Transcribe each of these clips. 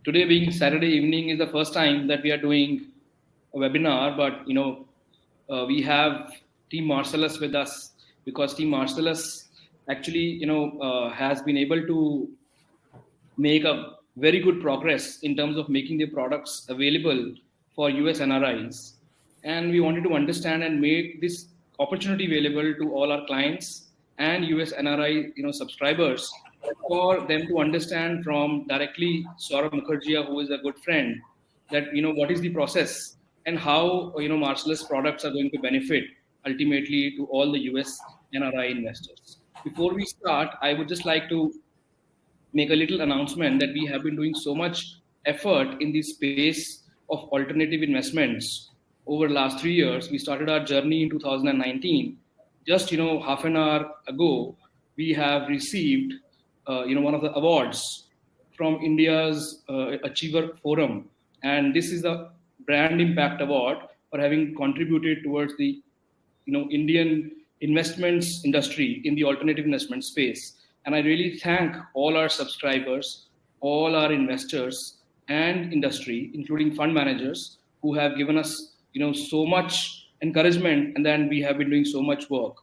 today being Saturday evening is the first time that we are doing a webinar, but we have Team Marcellus with us because Team Marcellus actually has been able to make a very good progress in terms of making their products available for US NRIs. And we wanted to understand and make this opportunity available to all our clients and US NRI subscribers for them to understand from directly Saurabh Mukherjea, who is a good friend, that what is the process and how Marcellus products are going to benefit ultimately to all the US NRI investors. Before we start, I would just like to make a little announcement that we have been doing so much effort in the space of alternative investments over the last 3 years. We started our journey in 2019. Just half an hour ago, we have received one of the awards from India's Achiever Forum, and this is the Brand Impact Award for having contributed towards the Indian investments industry in the alternative investment space. And I really thank all our subscribers, all our investors and industry, including fund managers, who have given us so much encouragement, and then we have been doing so much work.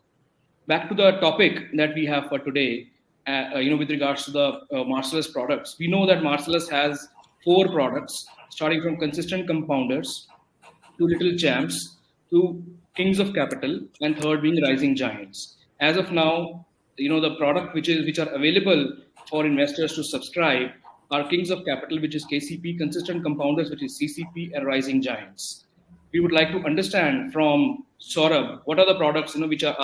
Back to the topic that we have for today, with regards to the Marcellus products. We know that Marcellus has 4 products, starting from consistent compounders to little champs to kings of capital, and third being rising giants. As of now, the product which are available for investors to subscribe are kings of capital, which is KCP, consistent compounders, which is CCP, and rising giants. We would like to understand from Saurabh, what are the products which are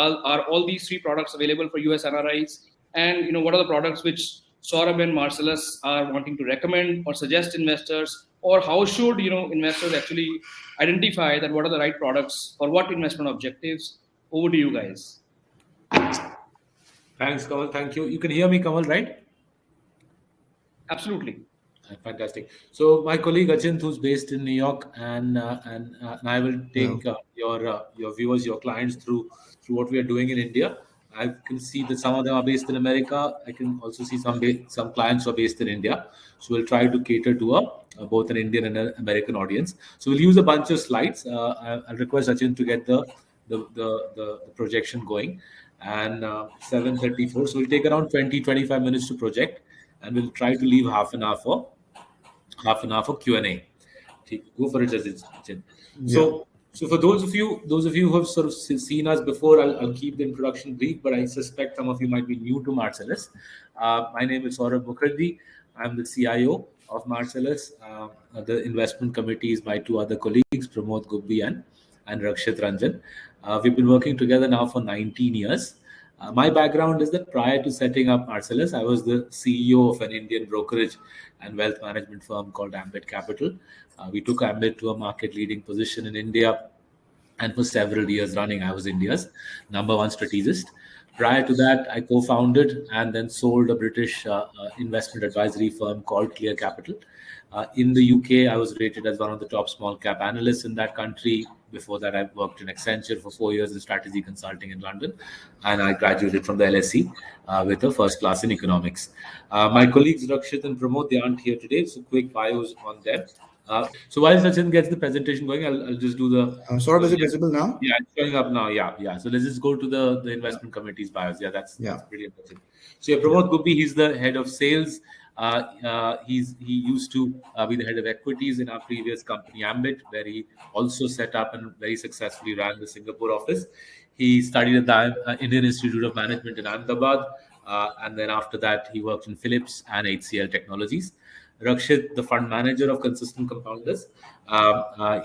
all these 3 products available for US NRIs, and what are the products which Saurabh and Marcellus are wanting to recommend or suggest investors, or how should investors actually identify that what are the right products for what investment objectives. Over to you guys. Thanks, Kamal. Thank you. You can hear me, Kamal, right? Absolutely. Fantastic. So my colleague Achint, who's based in New York, and I will take your viewers, your clients through what we are doing in India. I can see that some of them are based in America. I can also see some clients who are based in India. So we'll try to cater to both an Indian and an American audience. So we'll use a bunch of slides. I'll request Achint to get the projection going. And 7:34. So we'll take around 20-25 minutes to project, and we'll try to leave half an hour for Q&A. Go for it, Achint. So for those of you who have sort of seen us before, I'll keep the introduction brief, but I suspect some of you might be new to Marcellus. My name is Saurabh Mukherjea. I'm the CIO of Marcellus. The investment committee is my 2 other colleagues, Pramod Gubbi and Rakshit Ranjan. We've been working together now for 19 years. My background is that prior to setting up Marcellus, I was the CEO of an Indian brokerage and wealth management firm called Ambit Capital. We took Ambit to a market-leading position in India, and for several years running, I was India's #1 strategist. Prior to that, I co-founded and then sold a British investment advisory firm called Clear Capital. In the UK, I was rated as one of the top small cap analysts in that country. Before that, I worked in Accenture for 4 years in strategy consulting in London, and I graduated from the LSE with a first class in economics. My colleagues Rakshit and Pramod, they aren't here today, so quick bios on them. So while Sachin gets the presentation going, I'll just do the... Saurabh, is it visible now? Yeah, it's showing up now. Yeah. So let's just go to the investment committee's bios. Yeah, that's pretty important. So Pramod Gubbi, he's the head of sales. He used to be the head of equities in our previous company, Ambit, where he also set up and very successfully ran the Singapore office. He studied at the Indian Institute of Management in Ahmedabad, and then after that, he worked in Philips and HCL Technologies. Rakshit, the fund manager of Consistent Compounders.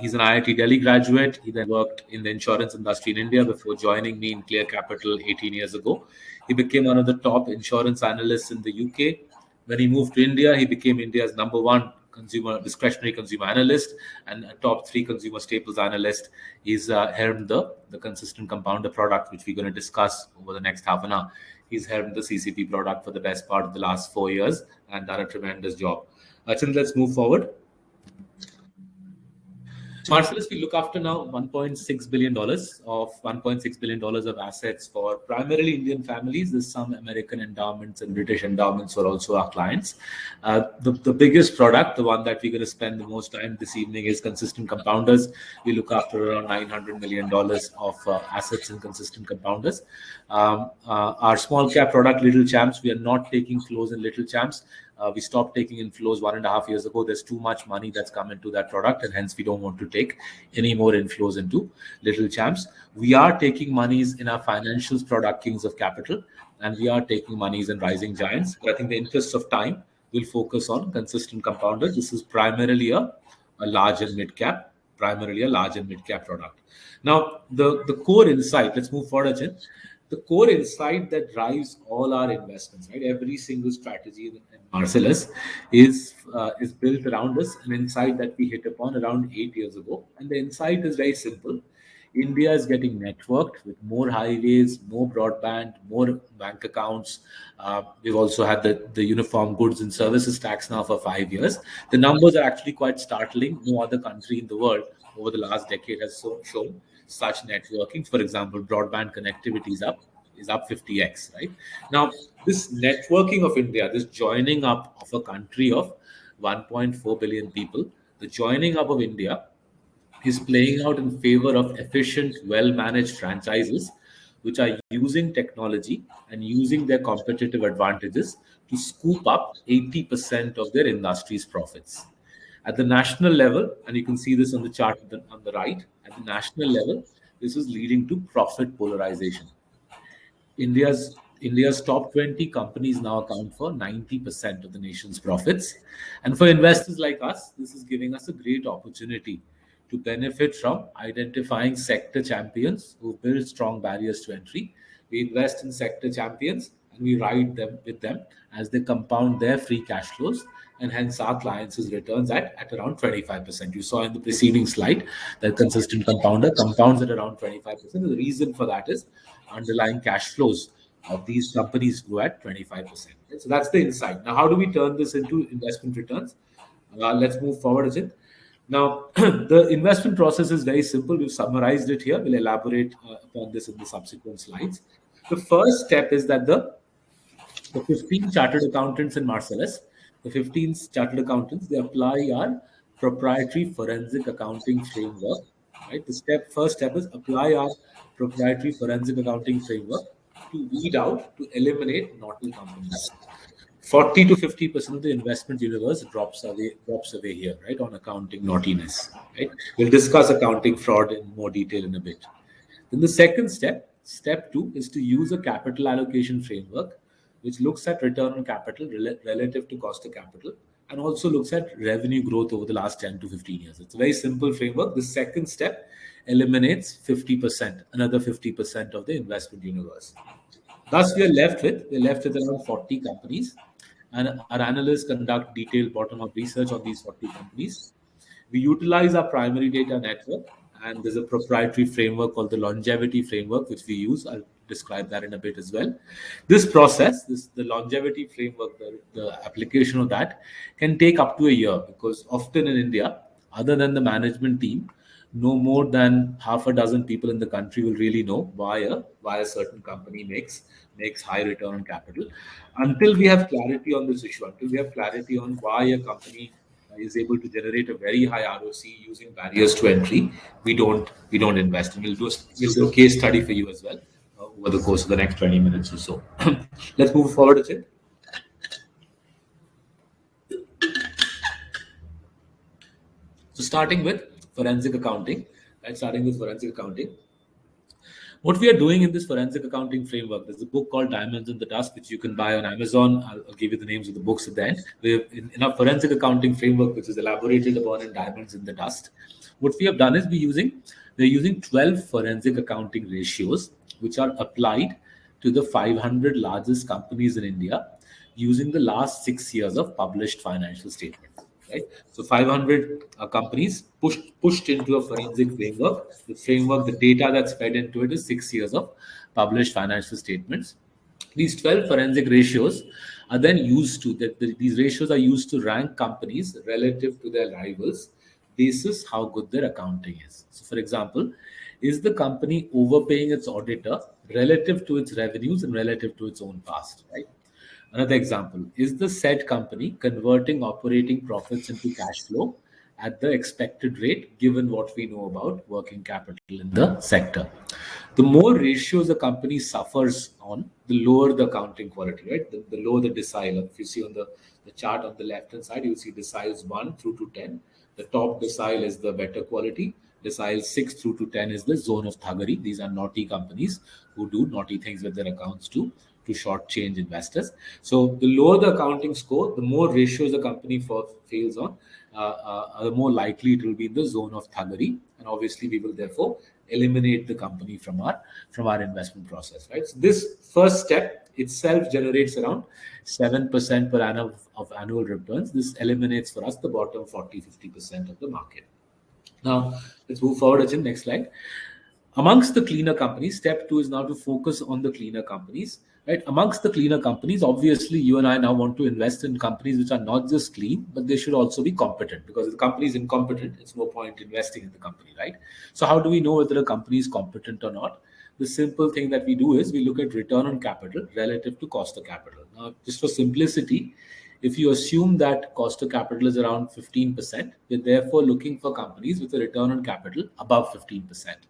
He's an IIT Delhi graduate. He then worked in the insurance industry in India before joining me in Clear Capital 18 years ago. He became one of the top insurance analysts in the UK. When he moved to India, he became India's #1 discretionary consumer analyst and a top 3 consumer staples analyst. He's helmed the Consistent Compounder product, which we're going to discuss over the next half an hour. He's helmed the CCP product for the best part of the last 4 years and done a tremendous job. Achint, let's move forward. Marcellus, we look after now $1.6 billion of $1.6 billion of assets for primarily Indian families. There's some American endowments and British endowments who are also our clients. The biggest product, the one that we're going to spend the most time this evening, is consistent compounders. We look after around $900 million of assets in consistent compounders. Our small cap product, Little Champs, we are not taking flows in Little Champs. We stopped taking inflows 1.5 years ago. There's too much money that's come into that product, and hence we don't want to take any more inflows into Little Champs. We are taking monies in our financials product, Kings of Capital, and we are taking monies in Rising Giants. But I think the interest of time will focus on consistent compounders. This is primarily a large and mid cap, product. Now, the core insight, let's move forward, Achint. The core insight that drives all our investments, right? Every single strategy in Marcellus is built around us, an insight that we hit upon around 8 years ago. And the insight is very simple. India is getting networked with more highways, more broadband, more bank accounts. We've also had the uniform goods and services tax now for 5 years. The numbers are actually quite startling. No other country in the world over the last decade has shown such networking. For example, broadband connectivity is up 50x, right? Now, this networking of India, this joining up of a country of 1.4 billion people, the joining up of India is playing out in favor of efficient, well-managed franchises, which are using technology and using their competitive advantages to scoop up 80% of their industry's profits. At the national level, and you can see this on the chart on the right, at the national level, this is leading to profit polarization. India's top 20 companies now account for 90% of the nation's profits. And for investors like us, this is giving us a great opportunity to benefit from identifying sector champions who build strong barriers to entry. We invest in sector champions and we ride them with them as they compound their free cash flows, and hence our clients' returns at around 25%. You saw in the preceding slide that consistent compounder compounds at around 25%. The reason for that is underlying cash flows of these companies grew at 25%. So that's the insight. Now, how do we turn this into investment returns? Let's move forward, Achint. Now, the investment process is very simple. We've summarized it here. We'll elaborate upon this in the subsequent slides. The first step is that the 15 chartered accountants in Marcellus, the 15 chartered accountants, they apply our proprietary forensic accounting framework. Right? The first step is apply our proprietary forensic accounting framework to weed out, to eliminate naughty companies. 40 to 50% of the investment universe drops away here, right, on accounting naughtiness. Right? We'll discuss accounting fraud in more detail in a bit. Then the second step 2, is to use a capital allocation framework which looks at return on capital relative to cost of capital, and also looks at revenue growth over the last 10 to 15 years. It's a very simple framework. The second step eliminates 50%, another 50% of the investment universe. Thus, we're left with around 40 companies, and our analysts conduct detailed bottom-up research on these 40 companies. We utilize our primary data network, and there's a proprietary framework called the longevity framework, which we use. I'll describe that in a bit as well. This process, the longevity framework, the application of that can take up to a year, because often in India, other than the management team, no more than half a dozen people in the country will really know why a certain company makes high return on capital. Until we have clarity on this issue, until we have clarity on why a company is able to generate a very high ROC using barriers to entry, we don't invest. And we'll do a case study for you as well over the course of the next 20 minutes or so. Let's move forward, Achint. So starting with forensic accounting, what we are doing in this forensic accounting framework, there's a book called Diamonds in the Dust, which you can buy on Amazon. I'll give you the names of the books at the end. In our forensic accounting framework, which is elaborated upon in Diamonds in the Dust, what we have done is we're using 12 forensic accounting ratios, which are applied to the 500 largest companies in India using the last 6 years of published financial statements. Right? So 500 companies pushed into a forensic framework. The data that's fed into it is 6 years of published financial statements. These 12 forensic ratios are then used to, these ratios are used to rank companies relative to their rivals basis how good their accounting is. So, for example, is the company overpaying its auditor relative to its revenues and relative to its own past, right? Another example, is the said company converting operating profits into cash flow at the expected rate given what we know about working capital in the sector? The more ratios a company suffers on, the lower the accounting quality, right? The lower the decile. If you see on the chart on the left hand side, you'll see deciles 1 through to 10. The top decile is the better quality. Decile 6 through to 10 is the zone of thuggery. These are naughty companies who do naughty things with their accounts to shortchange investors. So the lower the accounting score, the more ratios the company fails on, the more likely it will be in the zone of thuggery, and obviously we will therefore eliminate the company from our investment process, right? So this first step itself generates around 7% per annum of annual returns. This eliminates for us the bottom 40-50% of the market. Now let's move forward. Achint, next slide. Amongst the cleaner companies, step 2 is now to focus on the cleaner companies, right? Amongst the cleaner companies, obviously you and I now want to invest in companies which are not just clean, but they should also be competent, because if the company is incompetent, it's no point investing in the company, right? So how do we know whether a company is competent or not? The simple thing that we do is we look at return on capital relative to cost of capital. Now, just for simplicity, if you assume that cost of capital is around 15%, we're therefore looking for companies with a return on capital above 15%.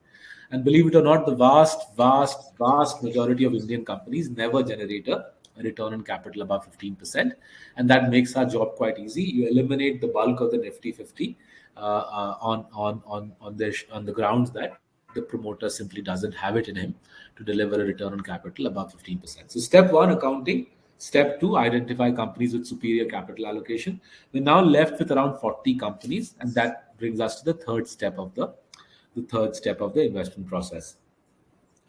And believe it or not, the vast majority of Indian companies never generate a return on capital above 15%. And that makes our job quite easy. You eliminate the bulk of the Nifty 50 on the grounds that the promoter simply doesn't have it in him to deliver a return on capital above 15%. So step 1, accounting. Step 2, identify companies with superior capital allocation. We're now left with around 40 companies, and that brings us to the third step of the investment process.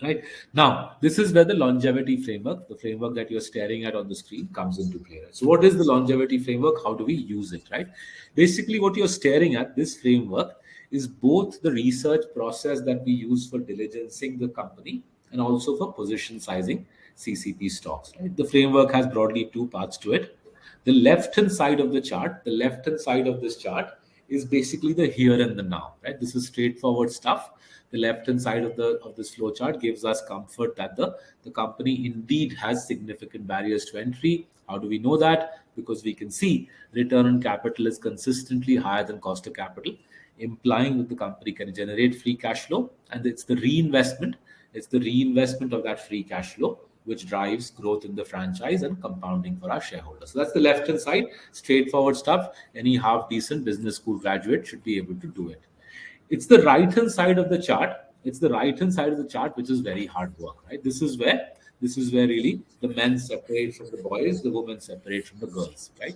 Right now, this is where the longevity framework, the framework that you're staring at on the screen, comes into play. So what is the longevity framework? How do we use it? Right? Basically, what you're staring at, this framework, is both the research process that we use for diligencing the company and also for position sizing CCP stocks. Right? The framework has broadly 2 parts to it. The left-hand side of the chart, the left-hand side of this chart, is basically the here and the now, right? This is straightforward stuff. The left-hand side of this flow chart gives us comfort that the company indeed has significant barriers to entry. How do we know that? Because we can see return on capital is consistently higher than cost of capital, implying that the company can generate free cash flow, and it's the reinvestment of that free cash flow which drives growth in the franchise and compounding for our shareholders. So that's the left-hand side, straightforward stuff. Any half-decent business school graduate should be able to do it. It's the right-hand side of the chart. Which is very hard work, right? This is where really the men separate from the boys, the women separate from the girls, right?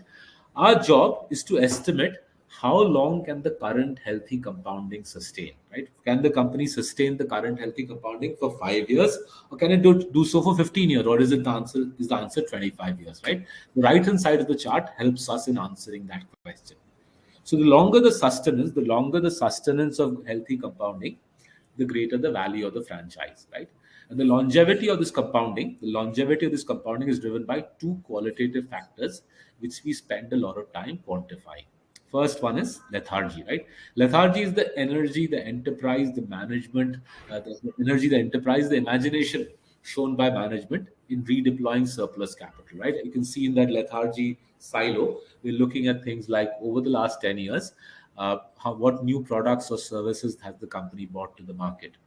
Our job is to estimate how long can the current healthy compounding sustain, right? Can the company sustain the current healthy compounding for 5 years, or can it do so for 15 years, or is the answer 25 years, right? The right-hand side of the chart helps us in answering that question. So the longer the sustenance of healthy compounding, the greater the value of the franchise, right? And the longevity of this compounding is driven by 2 qualitative factors, which we spend a lot of time quantifying. First one is lethargy, right? Lethargy is the energy, the enterprise, the management, the imagination shown by management in redeploying surplus capital, right? You can see in that lethargy silo, we're looking at things like over the last 10 years, what new products or services has the company brought to the market?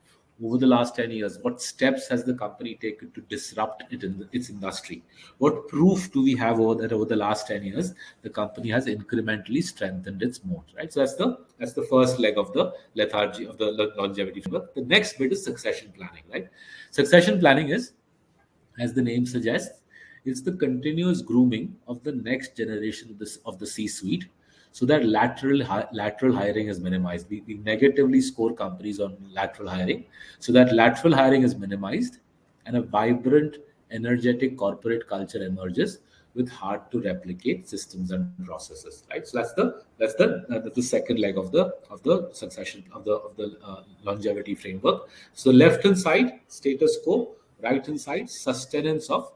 Over the last 10 years, what steps has the company taken to disrupt its industry? What proof do we have over the last 10 years the company has incrementally strengthened its moat, right? So that's the first leg of the lethargy of the longevity framework. The next bit is succession planning, right? Succession planning is, as the name suggests, it's the continuous grooming of the next generation of the C-suite, so that lateral hiring is minimized. We negatively score companies on lateral hiring, so that lateral hiring is minimized, and a vibrant, energetic corporate culture emerges with hard to replicate systems and processes. Right. So that's the second leg of the succession of the longevity framework. So left hand side status quo, right hand side sustenance of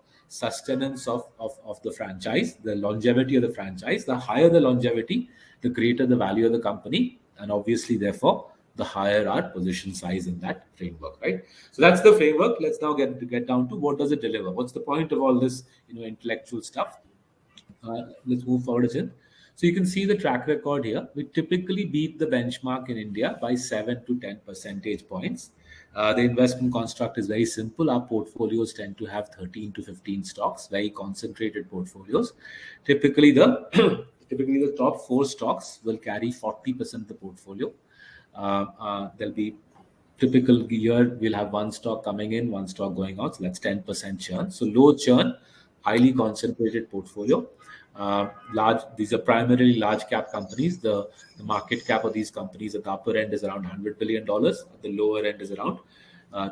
the franchise, the longevity of the franchise. The higher the longevity, the greater the value of the company, and obviously, therefore, the higher our position size in that framework, right? So that's the framework. Let's now get down to what does it deliver? What's the point of all this, intellectual stuff? Let's move forward, Ajit. So you can see the track record here. We typically beat the benchmark in India by 7 to 10 percentage points. The investment construct is very simple. Our portfolios tend to have 13 to 15 stocks, very concentrated portfolios. Typically, the typically the top 4 stocks will carry 40% of the portfolio. There'll be typical year, we'll have 1 stock coming in, 1 stock going out. So that's 10% churn. So low churn, highly concentrated portfolio. These are primarily large cap companies. The market cap of these companies at the upper end is around $100 billion. At the lower end is around $3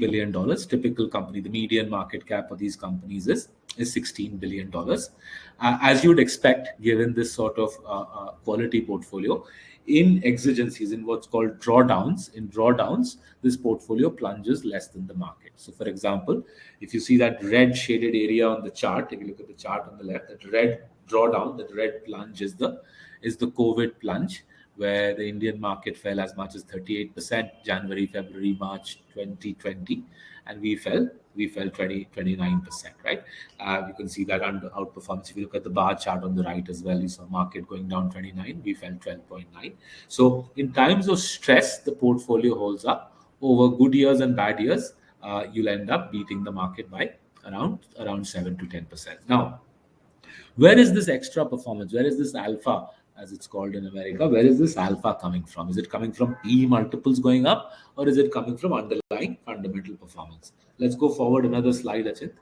billion. Typical company, the median market cap of these companies is $16 billion. As you would expect, given this sort of quality portfolio, in exigencies, in what's called drawdowns, this portfolio plunges less than the market. So, for example, if you see that red shaded area on the chart, if you look at the chart on the left, that red drawdown, that red plunge is the COVID plunge, where the Indian market fell as much as 38% January, February, March 2020, and we fell 29%, right? You can see that under outperformance. If you look at the bar chart on the right as well, you saw market going down 29, we fell 12.9. So in times of stress, the portfolio holds up. Over good years and bad years, you'll end up beating the market by around 7 to 10%. Now, where is this extra performance? Where is this alpha, as it's called in America? Where is this alpha coming from? Is it coming from PE multiples going up, or is it coming from underlying fundamental performance? Let's go forward another slide, Achint.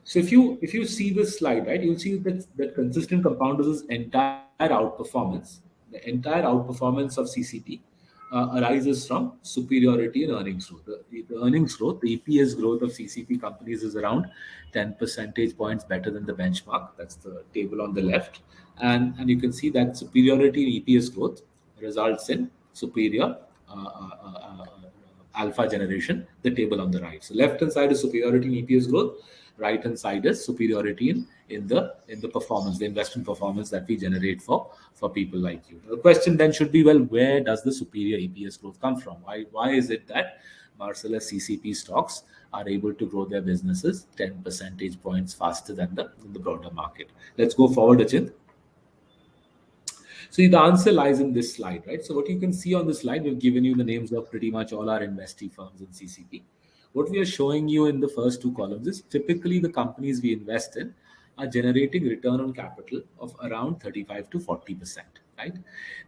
So if you see this slide, right, you'll see that consistent compounders' entire outperformance, the entire outperformance of CCP arises from superiority in earnings growth. The earnings growth, the EPS growth of CCP companies is around 10 percentage points better than the benchmark. That's the table on the left. And you can see that superiority in EPS growth results in superior alpha generation, the table on the right. So left hand side is superiority in EPS growth, right hand side is superiority in the performance, the investment performance that we generate for people like you. The question then should be, well, where does the superior EPS growth come from? Why is it that Marcellus CCP stocks are able to grow their businesses 10 percentage points faster than the broader market? Let's go forward, Achint. So the answer lies in this slide, right? So what you can see on this slide, we've given you the names of pretty much all our investee firms in CCP. What we are showing you in the first 2 columns is typically the companies we invest in are generating return on capital of around 35 to 40%, right?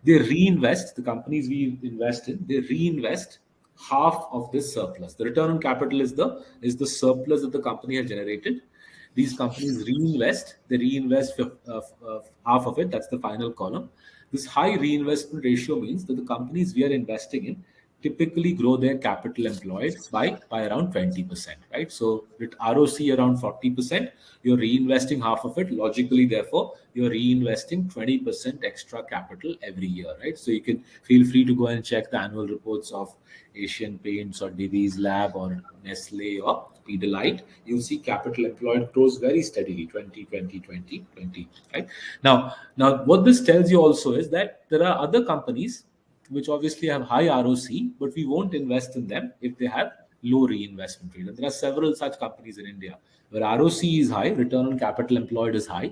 They reinvest, the companies we invest in, they reinvest half of this surplus. The return on capital is the surplus that the company has generated. These companies reinvest, they reinvest half of it, that's the final column. This high reinvestment ratio means that the companies we are investing in typically grow their capital employed by around 20%, right? So with ROC around 40%, you're reinvesting half of it. Logically, therefore, you're reinvesting 20% extra capital every year, right? So you can feel free to go and check the annual reports of Asian Paints or Divi's Lab or Nestle or Pidilite. You'll see capital employed grows very steadily, 20, 20, 20, 20, right? Now, what this tells you also is that there are other companies which obviously have high ROC, but we won't invest in them if they have low reinvestment rate. And there are several such companies in India where ROC is high, return on capital employed is high,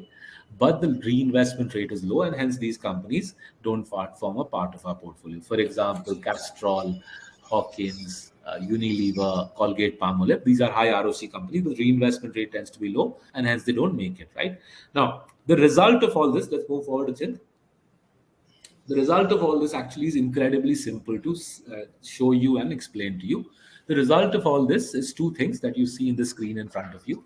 but the reinvestment rate is low, and hence these companies don't form a part of our portfolio. For example, Castrol, Hawkins, Unilever, Colgate, Palmolive. These are high ROC companies, but reinvestment rate tends to be low, and hence they don't make it, right? Now, the result of all this, let's move forward, Achint. The result of all this actually is incredibly simple to show you and explain to you. The result of all this is 2 things that you see in the screen in front of you.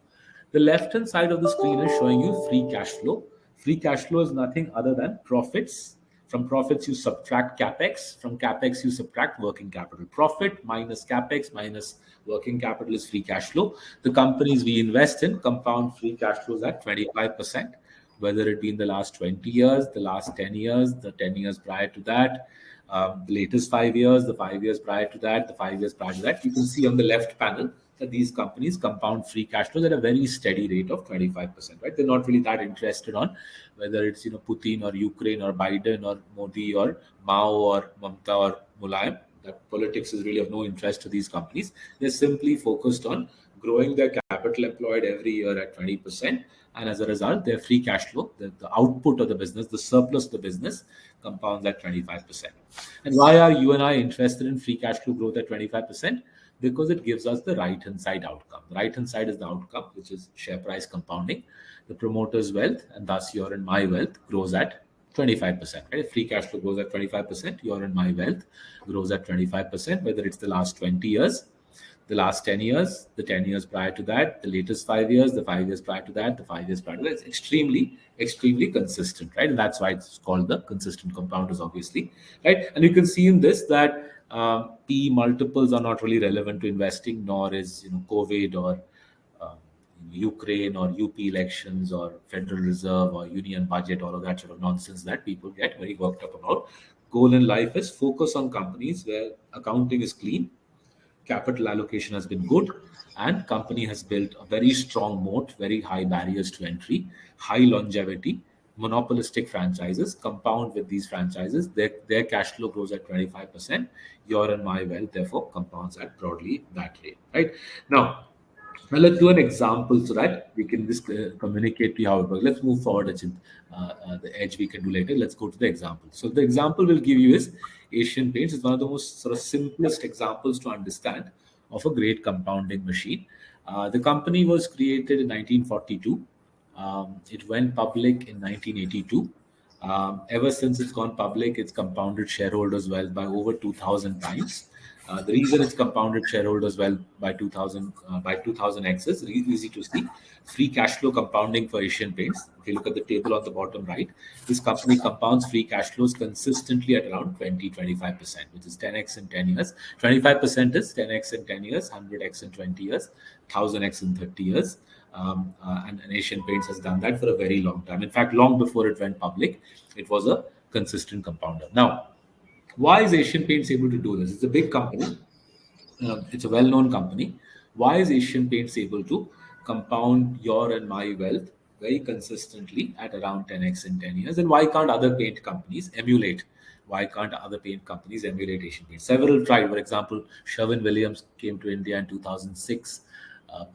The left-hand side of the screen is showing you free cash flow. Free cash flow is nothing other than profits. From profits, you subtract capex. From capex, you subtract working capital. Profit minus capex minus working capital is free cash flow. The companies we invest in compound free cash flows at 25%. Whether it be in the last 20 years, the last 10 years, the 10 years prior to that, the latest 5 years, the 5 years prior to that, the 5 years prior to that. You can see on the left panel, that these companies compound free cash flows at a very steady rate of 25%, right? They're not really that interested on whether it's, Putin or Ukraine or Biden or Modi or Mao or Mamta or Mulayam. That politics is really of no interest to these companies. They're simply focused on growing their capital employed every year at 20%. And as a result, their free cash flow, the output of the business, the surplus of the business, compounds at 25%. And why are you and I interested in free cash flow growth at 25%? Because it gives us the right-hand side outcome. The right-hand side is the outcome, which is share price compounding. The promoter's wealth, and thus your and my wealth, grows at 25%. Right? If free cash flow grows at 25%, your and my wealth grows at 25%, whether it's the last 20 years, the last 10 years, the 10 years prior to that, the latest 5 years, the 5 years prior to that, the 5 years prior to that. It's extremely, extremely consistent, right? And that's why it's called the consistent compounders, obviously, right? And you can see in this that P multiples are not really relevant to investing, nor is COVID or Ukraine or UP elections or Federal Reserve or Union budget, all of that sort of nonsense that people get very worked up about. Goal in life is focus on companies where accounting is clean, capital allocation has been good, and company has built a very strong moat, very high barriers to entry, high longevity, monopolistic franchises. Compound with these franchises, their cash flow grows at 25%. Your and my wealth, therefore, compounds at broadly that rate. Right now, let's do an example so that we can just communicate to you how it works. Let's move forward, Achint. The edge we can do later. Let's go to the example. So the example we'll give you is Asian Paints. It's one of the most sort of simplest examples to understand of a great compounding machine. The company was created in 1942. It went public in 1982. Ever since it's gone public, it's compounded shareholders' wealth by over 2,000 times. The reason it's compounded shareholders well by 2000x is easy to see. Free cash flow compounding for Asian Paints. If you look at the table on the bottom right, this company compounds free cash flows consistently at around 20-25%, which is 10x in 10 years. 25% is 10x in 10 years, 100x in 20 years, 1000x in 30 years. And Asian Paints has done that for a very long time. In fact, long before it went public, it was a consistent compounder. Now, why is Asian Paints able to do this? It's a big company. It's a well-known company. Why is Asian Paints able to compound your and my wealth very consistently at around 10x in 10 years? And why can't other paint companies emulate? Why can't other paint companies emulate Asian Paints? Several tried. For example, Sherwin-Williams came to India in 2006,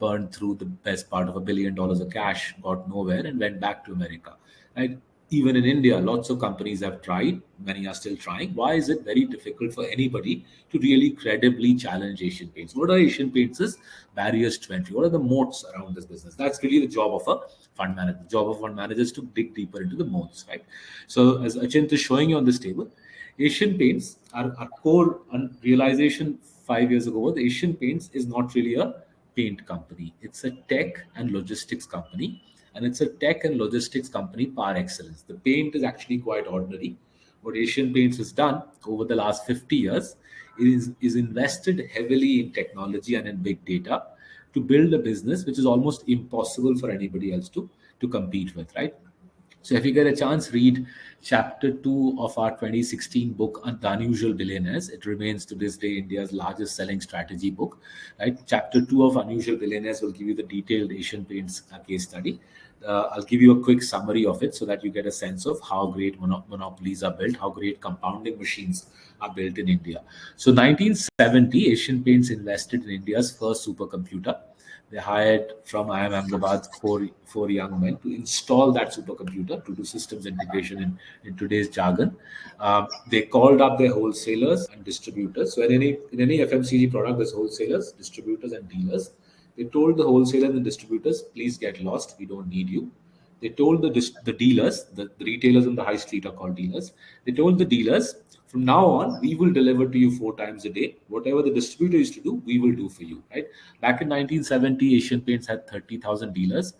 burned through the best part of $1 billion of cash, got nowhere, and went back to America. Right? Even in India, lots of companies have tried. Many are still trying. Why is it very difficult for anybody to really credibly challenge Asian Paints? What are Asian Paints' barriers to entry? What are the moats around this business? That's really the job of a fund manager. The job of a fund manager is to dig deeper into the moats, right? So as Achint is showing you on this table, Asian Paints, our core realization 5 years ago was Asian Paints is not really a paint company. It's a tech and logistics company. And it's a tech and logistics company par excellence. The paint is actually quite ordinary. What Asian Paints has done over the last 50 years is invested heavily in technology and in big data to build a business which is almost impossible for anybody else to compete with, right? So if you get a chance, read chapter 2 of our 2016 book, The Unusual Billionaires. It remains to this day India's largest selling strategy book. Right? Chapter 2 of Unusual Billionaires will give you the detailed Asian Paints case study. I'll give you a quick summary of it so that you get a sense of how great monopolies are built, how great compounding machines are built in India. So 1970, Asian Paints invested in India's first supercomputer. They hired from IIM Ahmedabad four young men to install that supercomputer, to do systems integration in today's jargon. They called up their wholesalers and distributors. So in any FMCG product, there's wholesalers, distributors, and dealers. They told the wholesalers and distributors, please get lost, we don't need you. They told the dealers, the retailers on the high street are called dealers. They told the dealers, from now on, we will deliver to you 4 times a day. Whatever the distributor used to do, we will do for you. Right? Back in 1970, Asian Paints had 30,000 dealers.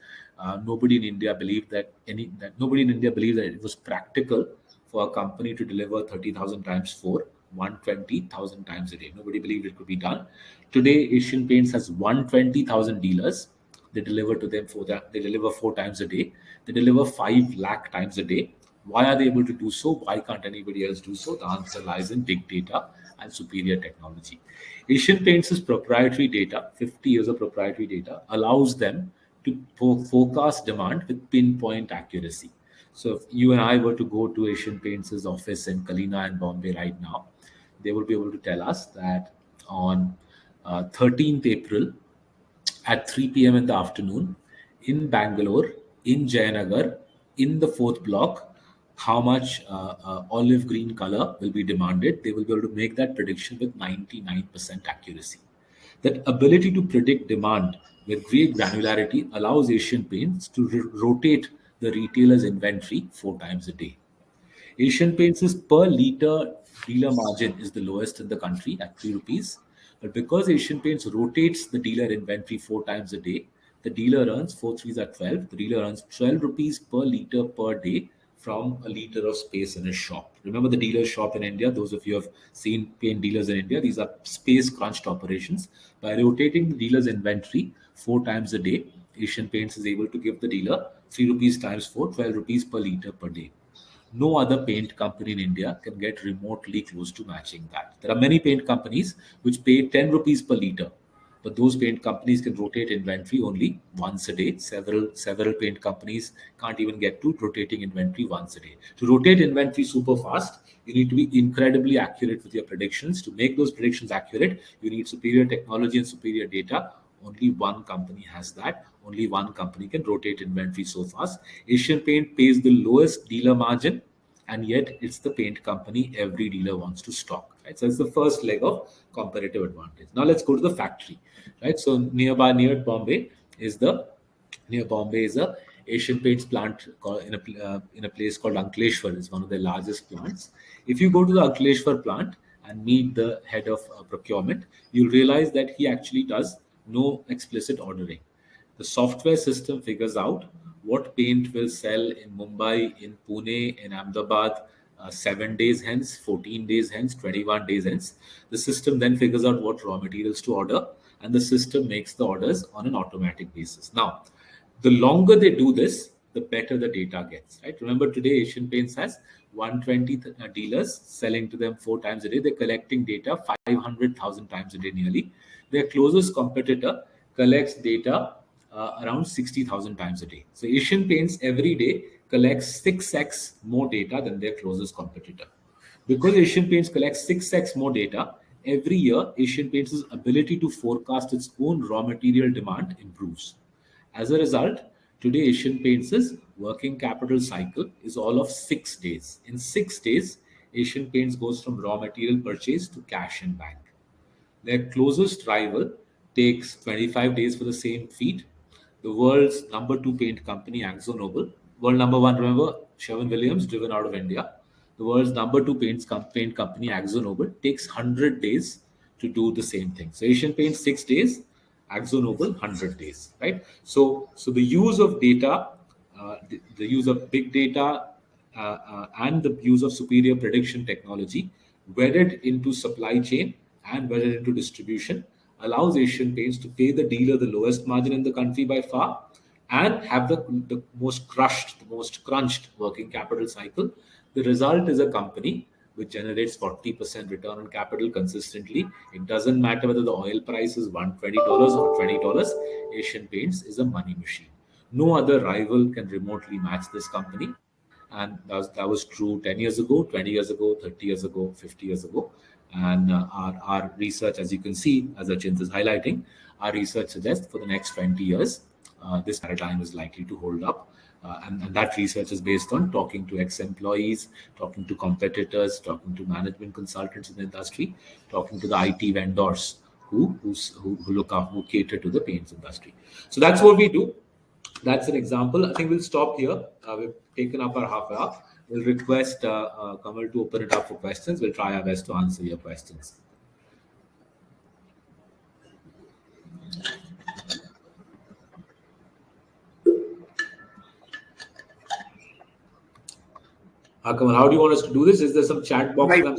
Nobody in India believed that it was practical for a company to deliver 30,000 times 4, 120,000 times a day. Nobody believed it could be done. Today, Asian Paints has 120,000 dealers. They deliver to them they deliver 4 times a day. They deliver 5 lakh times a day. Why are they able to do so? Why can't anybody else do so? The answer lies in big data and superior technology. Asian Paints' proprietary data, 50 years of proprietary data, allows them to forecast demand with pinpoint accuracy. So if you and I were to go to Asian Paints' office in Kalina and Bombay right now, they will be able to tell us that on 13th April at 3 p.m. in the afternoon in Bangalore, in Jayanagar, in the fourth block, how much olive green color will be demanded. They will be able to make that prediction with 99% accuracy. That ability to predict demand with great granularity allows Asian Paints to rotate the retailer's inventory 4 times a day. Asian Paints' per liter dealer margin is the lowest in the country at 3 rupees. But because Asian Paints rotates the dealer inventory 4 times a day, the dealer earns 4 threes are 12. The dealer earns 12 rupees per liter per day from a liter of space in his shop. Remember the dealer's shop in India? Those of you who have seen paint dealers in India, these are space crunched operations. By rotating the dealer's inventory 4 times a day, Asian Paints is able to give the dealer 3 rupees times 4, 12 rupees per liter per day. No other paint company in India can get remotely close to matching that. There are many paint companies which pay 10 rupees per liter, but those paint companies can rotate inventory only once a day. Several paint companies can't even get to rotating inventory once a day. To rotate inventory super fast, you need to be incredibly accurate with your predictions. To make those predictions accurate, you need superior technology and superior data. Only one company has that. Only one company can rotate inventory so fast. Asian Paint pays the lowest dealer margin, and yet it's the paint company every dealer wants to stock. Right? So it's the first leg of competitive advantage. Now let's go to the factory. Right? So near Bombay is a Asian Paints plant in a place called Ankleshwar. It's one of the largest plants. If you go to the Ankleshwar plant and meet the head of procurement, you'll realize that he actually does no explicit ordering. The software system figures out what paint will sell in Mumbai, in Pune, in Ahmedabad 7 days hence, 14 days hence, 21 days hence. The system then figures out what raw materials to order, and the system makes the orders on an automatic basis. Now, the longer they do this, the better the data gets. Right? Remember, today Asian Paints has 120 dealers selling to them 4 times a day. They're collecting data 500,000 times a day nearly. Their closest competitor collects data around 60,000 times a day. So Asian Paints every day collects 6x more data than their closest competitor. Because Asian Paints collects 6x more data, every year Asian Paints' ability to forecast its own raw material demand improves. As a result, today Asian Paints' working capital cycle is all of 6 days. In 6 days, Asian Paints goes from raw material purchase to cash in bank. Their closest rival takes 25 days for the same feat. The world's number 2 paint company, AkzoNobel, world number 1, remember, Sherwin-Williams, driven out of India. The world's number 2 paint company, AkzoNobel, takes 100 days to do the same thing. So Asian Paints 6 days, AkzoNobel 100 days, right? So the use of data, the use of big data, and the use of superior prediction technology wedded into supply chain and wedded into distribution allows Asian Paints to pay the dealer the lowest margin in the country by far and have the most crunched working capital cycle. The result is a company which generates 40% return on capital consistently. It doesn't matter whether the oil price is $120 or $20. Asian Paints is a money machine. No other rival can remotely match this company. And that was true 10 years ago, 20 years ago, 30 years ago, 50 years ago. And our research, as you can see, as Achint is highlighting, our research suggests for the next 20 years, this paradigm is likely to hold up. And that research is based on talking to ex-employees, talking to competitors, talking to management consultants in the industry, talking to the IT vendors who look up, who cater to the paints industry. So that's what we do. That's an example. I think we'll stop here. We've taken up our half hour. We'll request Kamal to open it up for questions. We'll try our best to answer your questions. Kamal, how do you want us to do this? Is there some chat box? Right.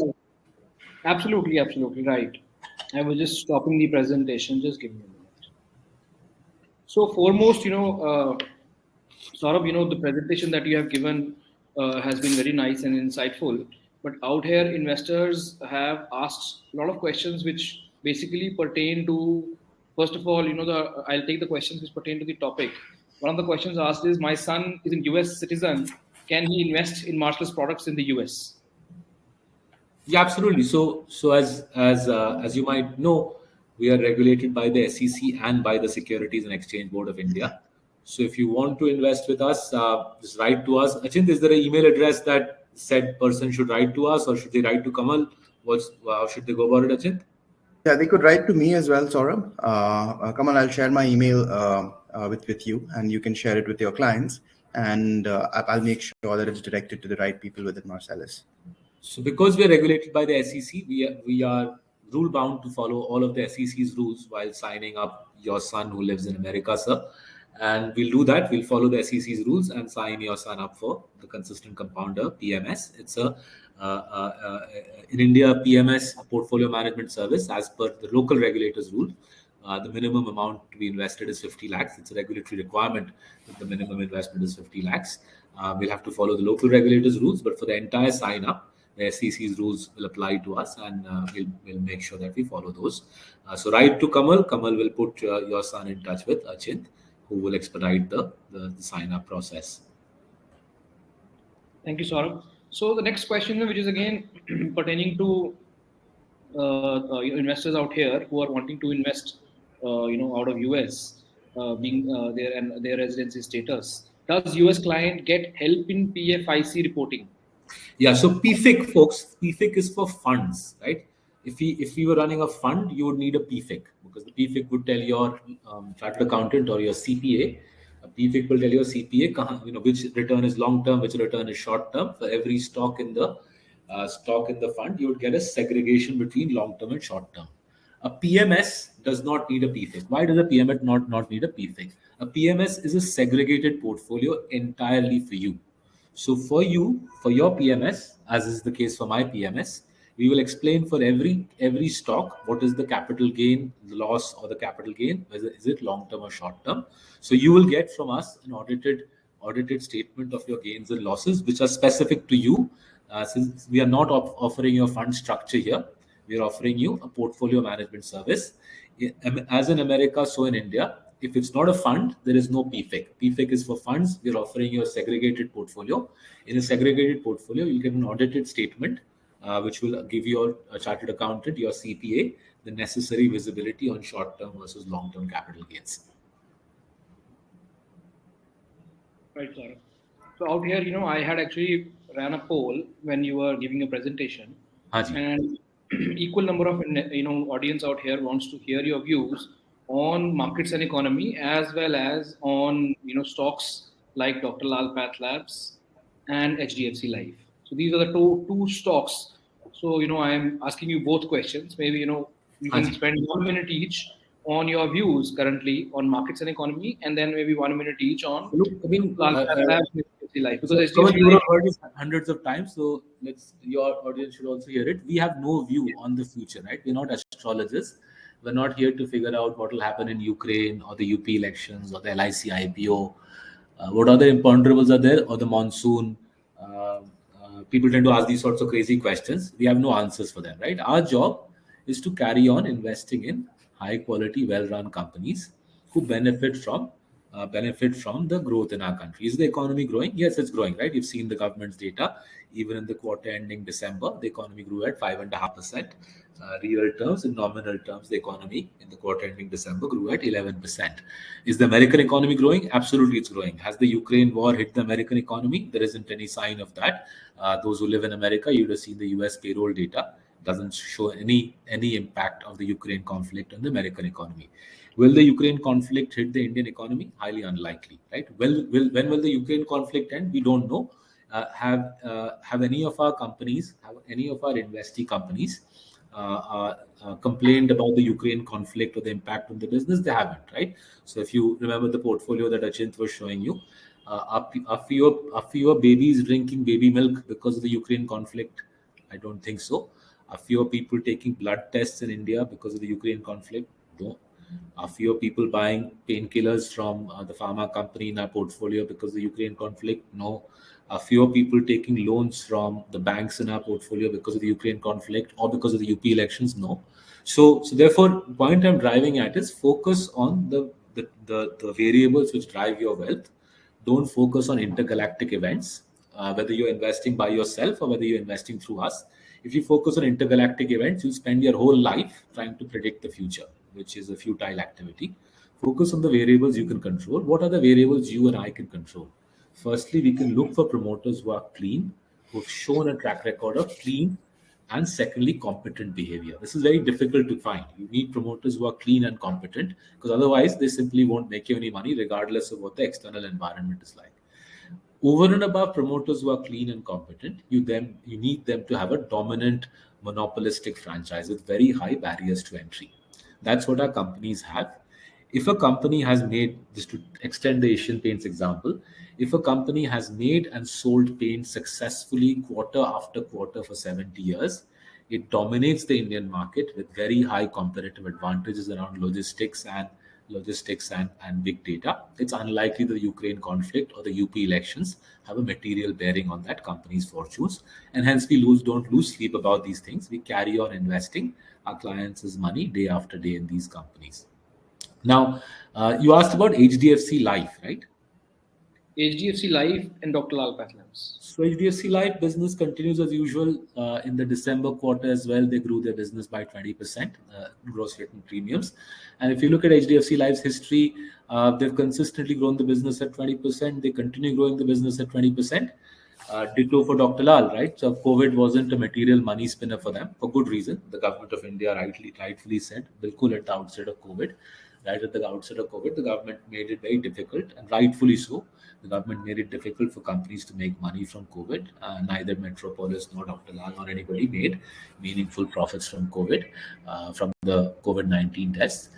Absolutely right. I was just stopping the presentation. Just give me a minute. So foremost, Saurabh, the presentation that you have given has been very nice and insightful. But out here, investors have asked a lot of questions which basically pertain to, first of all, I'll take the questions which pertain to the topic. One of the questions asked is, my son is a US citizen. Can he invest in Marcellus products in the US? Yeah, absolutely. So as you might know, we are regulated by the SEC and by the Securities and Exchange Board of India. So if you want to invest with us, just write to us. Achint, is there an email address that said person should write to us, or should they write to Kamal? How should they go about it, Achint? Yeah, they could write to me as well, Saurabh. Kamal, I'll share my email with you, and you can share it with your clients, and I'll make sure that it's directed to the right people within Marcellus. So because we are regulated by the SEC, we are rule bound to follow all of the SEC's rules while signing up your son who lives in America, sir. And we'll do that. We'll follow the SEC's rules and sign your son up for the consistent compounder PMS. It's in India, PMS portfolio management service as per the local regulators' rule. The minimum amount to be invested is 50 lakhs. It's a regulatory requirement that the minimum investment is 50 lakhs. We'll have to follow the local regulators' rules, but for the entire sign up, the SEC's rules will apply to us, and we'll make sure that we follow those. So write to Kamal. Kamal will put your son in touch with Achint, who will expedite the sign-up process. Thank you, Saurabh. So the next question, which is again pertaining to investors out here who are wanting to invest, out of US, being their residency status. Does US client get help in PFIC reporting? Yeah, so PFIC, folks, PFIC is for funds, right? If you were running a fund, you would need a PFIC, because the PFIC would tell your chartered accountant or your CPA. A PFIC will tell your CPA, which return is long term, which return is short term. For every stock in the fund, you would get a segregation between long term and short term. A PMS does not need a PFIC. Why does a PMS not need a PFIC? A PMS is a segregated portfolio entirely for you. So for your PMS, as is the case for my PMS, we will explain for every stock what is the capital gain, the loss, or the capital gain. Is it long term or short term? So you will get from us an audited statement of your gains and losses, which are specific to you. Since we are not offering you a fund structure here, we are offering you a portfolio management service. As in America, so in India. If it's not a fund, there is no PFIC. PFIC is for funds. We're offering you a segregated portfolio. In a segregated portfolio, you get an audited statement, which will give your chartered accountant, your CPA, the necessary visibility on short-term versus long-term capital gains. Right, sir. So out here, I had actually ran a poll when you were giving a presentation, and equal number of audience out here wants to hear your views on markets and economy, as well as on stocks like Dr. Lal Path Labs and HDFC Life. So these are the two stocks. So I am asking you both questions. Maybe you can spend 1 minute each on your views currently on markets and economy, and then maybe 1 minute each on Lal Path Labs and HDFC Life. Because you have heard this hundreds of times, so your audience should also hear it. We have no view on the future, right? We're not astrologers. We're not here to figure out what will happen in Ukraine or the UP elections or the LIC IPO. What other imponderables are there, or the monsoon? People tend to ask these sorts of crazy questions. We have no answers for them, right? Our job is to carry on investing in high quality, well-run companies who benefit from the growth in our country. Is the economy growing? Yes, it's growing, right? You've seen the government's data. Even in the quarter ending December, the economy grew at 5.5%. Real terms, in nominal terms, the economy in the quarter ending December grew at 11%. Is the American economy growing? Absolutely, it's growing. Has the Ukraine war hit the American economy? There isn't any sign of that. Those who live in America, you'd have seen the US payroll data. Doesn't show any impact of the Ukraine conflict on the American economy. Will the Ukraine conflict hit the Indian economy? Highly unlikely, right? When will the Ukraine conflict end? We don't know. Have any of our companies, any of our investee companies complained about the Ukraine conflict or the impact on the business? They haven't, right? So if you remember the portfolio that Achint was showing you, are fewer babies drinking baby milk because of the Ukraine conflict? I don't think so. Are fewer people taking blood tests in India because of the Ukraine conflict? No. Are fewer people buying painkillers from the pharma company in our portfolio because of the Ukraine conflict? No. fewer people taking loans from the banks in our portfolio because of the Ukraine conflict or because of the UP elections? No. So therefore, the point I'm driving at is focus on the variables which drive your wealth. Don't focus on intergalactic events, whether you're investing by yourself or whether you're investing through us. If you focus on intergalactic events, you'll spend your whole life trying to predict the future, which is a futile activity. Focus on the variables you can control. What are the variables you and I can control? Firstly, we can look for promoters who are clean, who've shown a track record of clean, and secondly, competent behavior. This is very difficult to find. You need promoters who are clean and competent, because otherwise they simply won't make you any money regardless of what the external environment is like. Over and above promoters who are clean and competent, you need them to have a dominant monopolistic franchise with very high barriers to entry. That's what our companies have. If a company has made, just to extend the Asian Paints example, if a company has made and sold paint successfully quarter after quarter for 70 years, it dominates the Indian market with very high competitive advantages around logistics and big data. It's unlikely the Ukraine conflict or the UP elections have a material bearing on that company's fortunes. And hence we don't lose sleep about these things. We carry on investing our clients' money day after day in these companies. Now, you asked about HDFC Life, right? HDFC Life and Dr. Lal PathLabs. So HDFC Life business continues as usual. In the December quarter as well, they grew their business by 20%, gross written premiums. And if you look at HDFC Life's history, they've consistently grown the business at 20%. They continue growing the business at 20%. Ditto for Dr. Lal, right? So COVID wasn't a material money spinner for them for good reason. The government of India rightfully said, bilkul at the outset of COVID. Right at the outset of COVID, the government made it very difficult, and rightfully so. The government made it difficult for companies to make money from COVID. Neither Metropolis nor Dr. Lal nor anybody made meaningful profits from COVID, from the COVID-19 tests.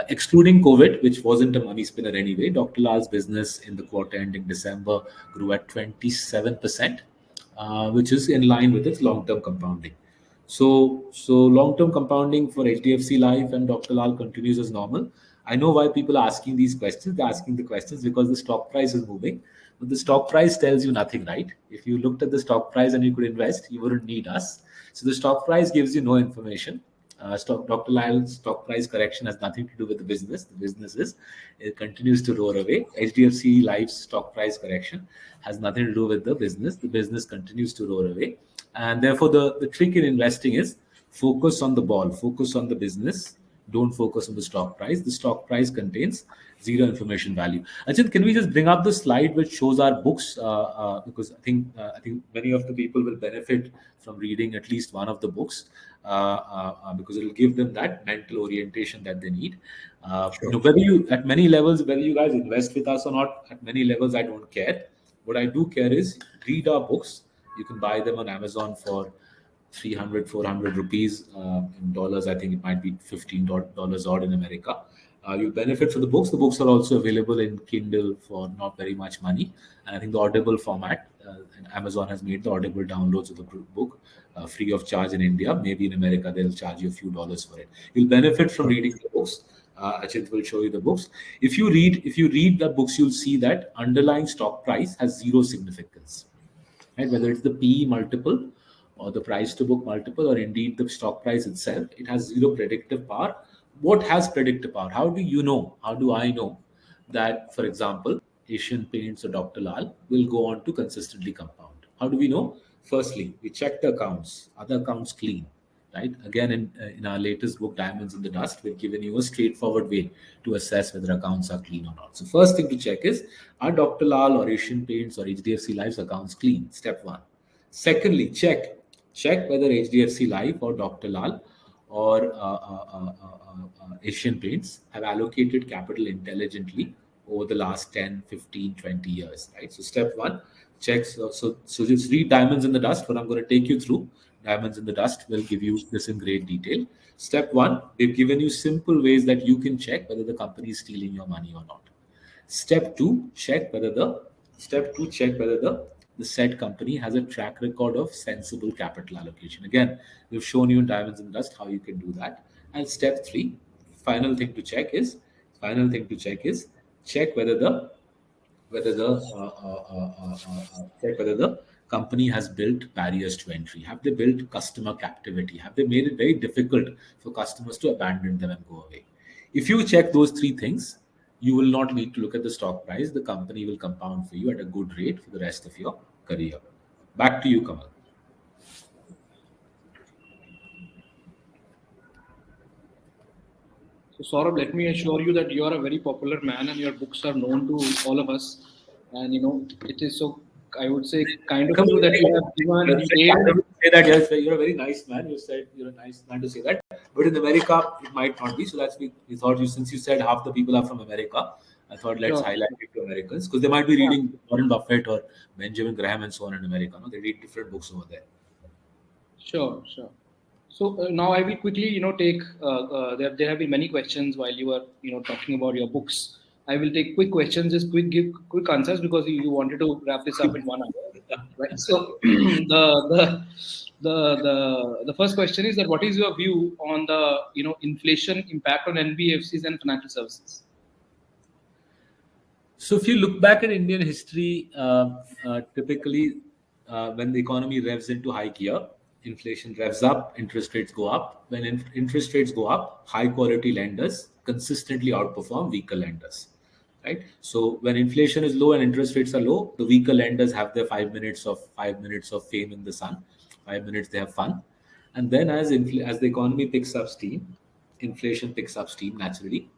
Excluding COVID, which wasn't a money spinner anyway, Dr. Lal's business in the quarter ending December grew at 27%, which is in line with its long-term compounding. So long-term compounding for HDFC Life and Dr. Lal continues as normal. I know why people are asking these questions. They're asking the questions because the stock price is moving. But the stock price tells you nothing, right? If you looked at the stock price and you could invest, you wouldn't need us. So the stock price gives you no information. Dr. Lal's stock price correction has nothing to do with the business. The business it continues to roar away. HDFC Life's stock price correction has nothing to do with the business. The business continues to roar away. And therefore, the trick in investing is focus on the ball, focus on the business. Don't focus on the stock price. The stock price contains zero information value. Achint, can we just bring up the slide which shows our books? Because I think many of the people will benefit from reading at least one of the books, because it will give them that mental orientation that they need. Sure. Whether you at many levels, whether you guys invest with us or not, at many levels, I don't care. What I do care is read our books. You can buy them on Amazon for 300, 400 rupees. In dollars, I think it might be $15 odd in America. You benefit from the books. The books are also available in Kindle for not very much money. And I think the Audible format, and Amazon has made the Audible downloads of the book free of charge in India. Maybe in America, they'll charge you a few dollars for it. You'll benefit from reading the books. Achint will show you the books. If you read the books, you'll see that underlying stock price has zero significance. Right? Whether it's the PE multiple or the price to book multiple, or indeed the stock price itself, it has zero predictive power. What has predictive power? How do you know? How do I know that, for example, Asian Paints or Dr. Lal will go on to consistently compound? How do we know? Firstly, we check the accounts. Are the accounts clean? Right? Again, in our latest book, Diamonds in the Dust, we've given you a straightforward way to assess whether accounts are clean or not. So first thing to check is, are Dr. Lal or Asian Paints or HDFC Life's accounts clean? Step one. Secondly, check whether HDFC Life or Dr. Lal or Asian Paints have allocated capital intelligently over the last 10, 15, 20 years, right? So step one, check. So just read Diamonds in the Dust. What I'm going to take you through, Diamonds in the Dust, will give you this in great detail. Step one, they've given you simple ways that you can check whether the company is stealing your money or not. Step two, check whether the said company has a track record of sensible capital allocation. Again, we've shown you in Diamonds in the Dust how you can do that. And step three, final thing to check is check whether whether the company has built barriers to entry. Have they built customer captivity? Have they made it very difficult for customers to abandon them and go away? If you check those three things, you will not need to look at the stock price. The company will compound for you at a good rate for the rest of your career. Back to you, Kamal. So Saurabh, let me assure you that you are a very popular man and your books are known to all of us. And it is so, I would say, kind of you that you have given detailed. Say that, yes, you're a very nice man. You said you're a nice man to say that. But in America, it might not be. So that's we thought since you said half the people are from America, I thought let's highlight it to Americans because they might be reading Warren Buffett or Benjamin Graham and so on in America. No? They read different books over there. Sure. So now I will quickly, take. There have been many questions while you were, talking about your books. I will take quick questions, just give quick answers because you wanted to wrap this up in 1 hour, right? So the first question is that what is your view on the inflation impact on NBFCs and financial services? So if you look back at Indian history, typically when the economy revs into high gear, inflation revs up, interest rates go up. When interest rates go up, high quality lenders consistently outperform weaker lenders, right? So when inflation is low and interest rates are low, the weaker lenders have their 5 minutes of fame in the sun. 5 minutes they have fun, and then as the economy picks up steam, inflation picks up steam naturally.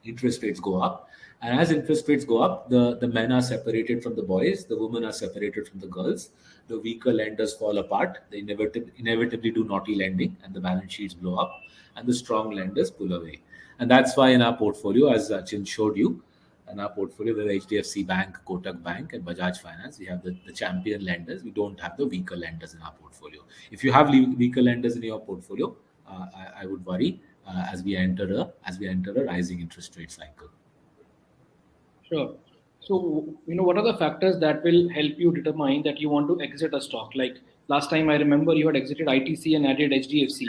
Interest rates go up, and as interest rates go up, the men are separated from the boys, the women are separated from the girls. The weaker lenders fall apart. They inevitably do naughty lending, and the balance sheets blow up, and the strong lenders pull away. And that's why in our portfolio, as Achint showed you, in our portfolio with HDFC Bank, Kotak Bank, and Bajaj Finance, we have the champion lenders. We don't have the weaker lenders in our portfolio. If you have weaker lenders in your portfolio, I would worry as we enter a rising interest rate cycle. Sure. So, what are the factors that will help you determine that you want to exit a stock? Like last time, I remember you had exited ITC and added HDFC.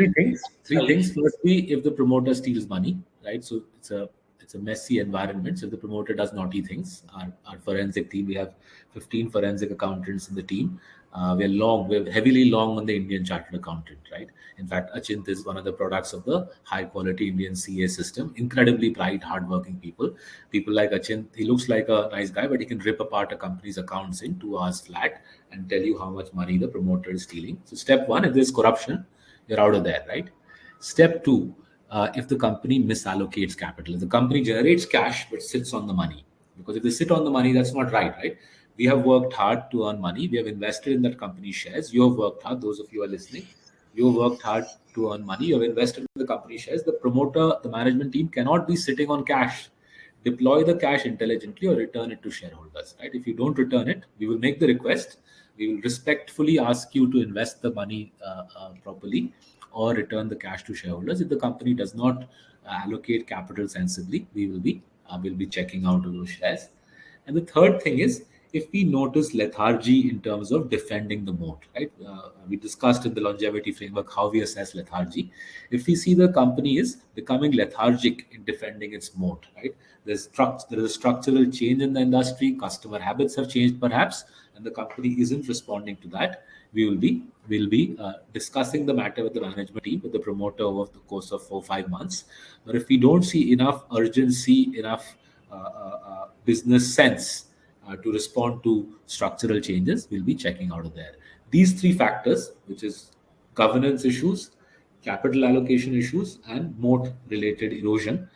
Three things. Firstly, if the promoter steals money, right? So it's a messy environment. So if the promoter does naughty things, our forensic team, we have 15 forensic accountants in the team. We're heavily long on the Indian Chartered Accountant, right? In fact, Achint is one of the products of the high quality Indian CA system. Incredibly bright, hardworking people. People like Achint, he looks like a nice guy, but he can rip apart a company's accounts in 2 hours flat and tell you how much money the promoter is stealing. So step one, if there's corruption, you're out of there, right? Step two, if the company misallocates capital, if the company generates cash but sits on the money, because if they sit on the money, that's not right? We have worked hard to earn money. We have invested in that company's shares. You have worked hard. Those of you who are listening, you have worked hard to earn money. You have invested in the company shares. The promoter, the management team cannot be sitting on cash. Deploy the cash intelligently or return it to shareholders, right? If you don't return it, we will make the request. We will respectfully ask you to invest the money properly or return the cash to shareholders. If the company does not allocate capital sensibly, we will be checking out of those shares. And the third thing is, if we notice lethargy in terms of defending the moat, right? We discussed in the longevity framework how we assess lethargy. If we see the company is becoming lethargic in defending its moat, right? There is a structural change in the industry. Customer habits have changed perhaps, and the company isn't responding to that. We'll be discussing the matter with the management team, with the promoter over the course of 4-5 months. But if we don't see enough urgency, enough business sense to respond to structural changes, we'll be checking out of there. These three factors, which is governance issues, capital allocation issues, and moat-related erosion,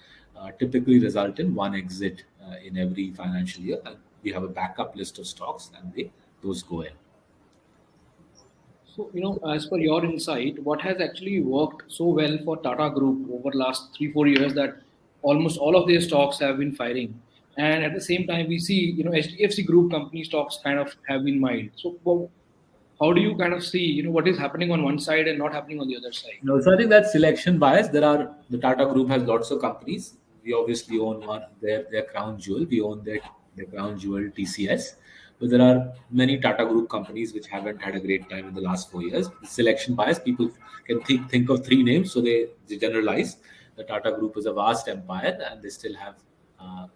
typically result in one exit in every financial year. And we have a backup list of stocks, and those go in. So, as per your insight, what has actually worked so well for Tata Group over the last 3-4 years that almost all of their stocks have been firing? And at the same time, we see, HDFC Group company stocks kind of have been mild. So how do you kind of see, what is happening on one side and not happening on the other side? So I think that's selection bias. The Tata Group has lots of companies. We obviously own one, their crown jewel. We own their crown jewel TCS. But there are many Tata Group companies which haven't had a great time in the last 4 years. Selection bias, people can think of 3 names, so they generalize. The Tata Group is a vast empire, and they still have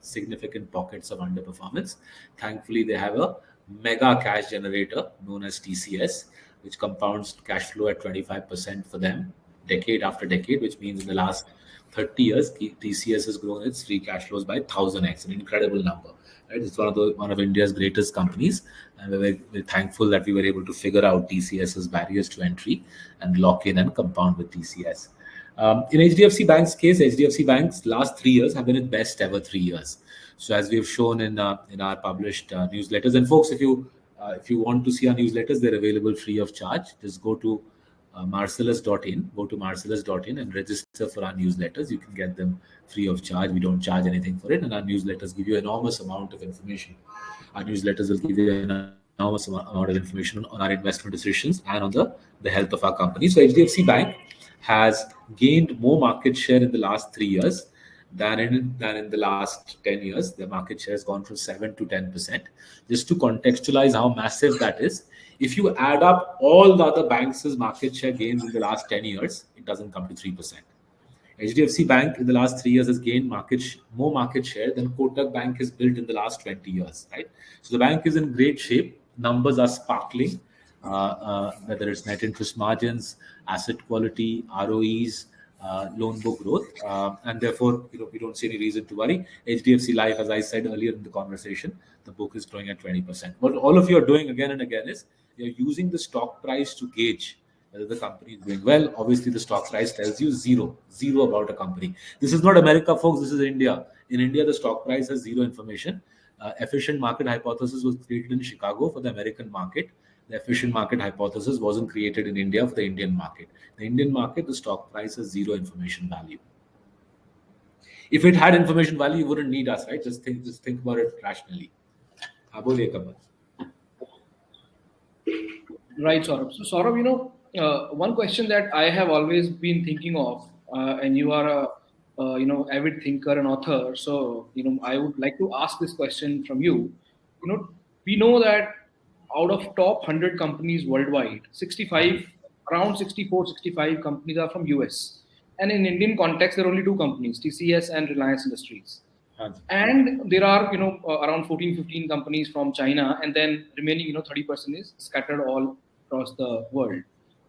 significant pockets of underperformance. Thankfully, they have a mega cash generator known as TCS, which compounds cash flow at 25% for them decade after decade, which means in the last 30 years, TCS has grown its free cash flows by 1000x, an incredible number. Right? It's one of India's greatest companies, and we're thankful that we were able to figure out TCS's barriers to entry and lock in and compound with TCS. In HDFC Bank's case, HDFC Bank's last 3 years have been its best ever 3 years. So as we've shown in our published newsletters, and folks, if you want to see our newsletters, they're available free of charge. Just go to marcellus.in, and register for our newsletters. You can get them free of charge. We don't charge anything for it, and our newsletters give you enormous amount of information. Our newsletters will give you an enormous amount of information on our investment decisions and on the health of our company. So HDFC Bank has gained more market share in the last 3 years than in the last 10 years. The market share has gone from 7 to 10%. Just to contextualize how massive that is, if you add up all the other banks' market share gains in the last 10 years, it doesn't come to 3%. HDFC Bank in the last 3 years has gained more market share than Kotak Bank has built in the last 20 years. Right? So the bank is in great shape. Numbers are sparkling, whether it's net interest margins, asset quality, ROEs, loan book growth, and therefore we don't see any reason to worry. HDFC Life, as I said earlier in the conversation, the book is growing at 20%. What all of you are doing again and again is you're using the stock price to gauge whether the company is doing well. Obviously, the stock price tells you zero about a company. This is not America, folks. This is India. In India, the stock price has zero information. Efficient market hypothesis was created in Chicago for the American market. The efficient market hypothesis wasn't created in India for the Indian market. The Indian market, the stock price has zero information value. If it had information value, you wouldn't need us, right? Just think about it rationally. Kamal. Right, Saurabh. So, Saurabh, one question that I have always been thinking of, and you are a avid thinker and author. So, I would like to ask this question from you. We know that out of top 100 companies worldwide, around 64, 65 companies are from US. And in Indian context, there are only two companies, TCS and Reliance Industries. And there are, around 14, 15 companies from China, and then remaining, 30% is scattered all across the world.